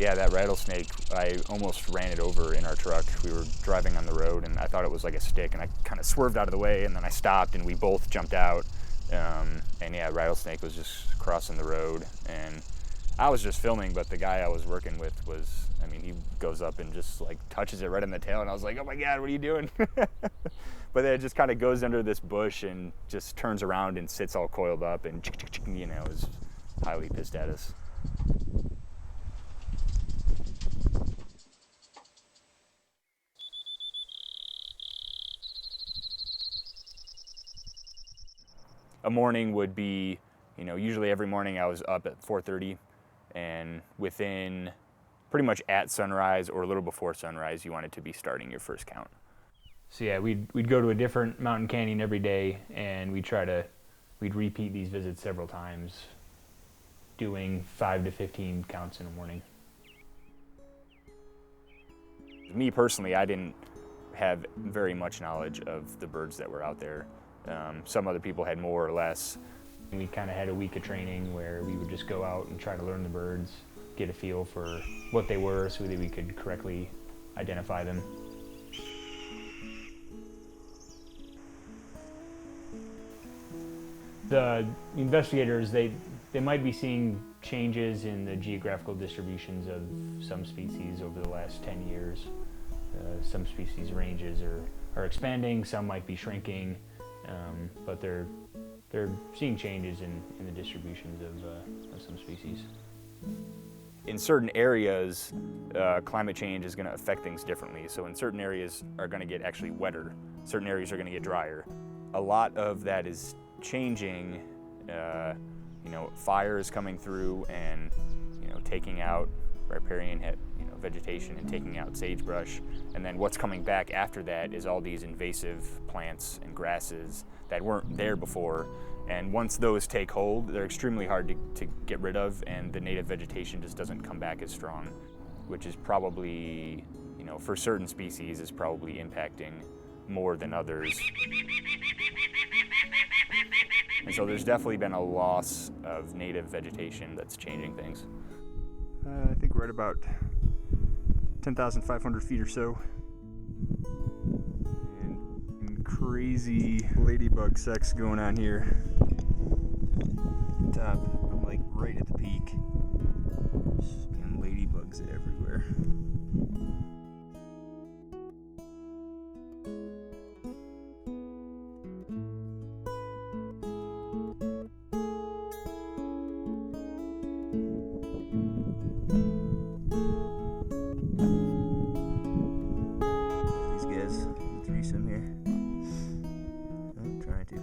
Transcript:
Yeah, that rattlesnake, I almost ran it over in our truck. We were driving on the road and I thought it was like a stick, and I kind of swerved out of the way, and then I stopped and we both jumped out. And yeah, rattlesnake was just crossing the road, and I was just filming, but the guy I was working with was, I mean, he goes up and just like touches it right in the tail, and I was like, oh my God, what are you doing? But then it just kind of goes under this bush and just turns around and sits all coiled up and, you know, is highly pissed at us. A morning would be, you know, usually every morning I was up at 4:30, and within pretty much at sunrise or a little before sunrise, you wanted to be starting your first count. So yeah, we'd go to a different mountain canyon every day, and we'd repeat these visits several times, doing 5 to 15 counts in the morning. Me personally, I didn't have very much knowledge of the birds that were out there. Some other people had more or less. We kind of had a week of training where we would just go out and try to learn the birds, get a feel for what they were so that we could correctly identify them. The investigators, they might be seeing changes in the geographical distributions of some species over the last 10 years. Some species ranges are expanding, some might be shrinking, but they're seeing changes in the distributions of some species. In certain areas, climate change is going to affect things differently. So in certain areas are going to get actually wetter, certain areas are going to get drier. A lot of that is changing. You know, fire is coming through and, you know, taking out riparian, you know, vegetation and taking out sagebrush. And then what's coming back after that is all these invasive plants and grasses that weren't there before. And once those take hold, they're extremely hard to get rid of, and the native vegetation just doesn't come back as strong, which is probably, you know, for certain species is probably impacting more than others. And so there's definitely been a loss of native vegetation that's changing things. I think we're at about 10,500 feet or so. And crazy ladybug sex going on here. Top, I'm like right at the peak. And ladybugs everywhere. These guys, the threesome here. I'm trying to.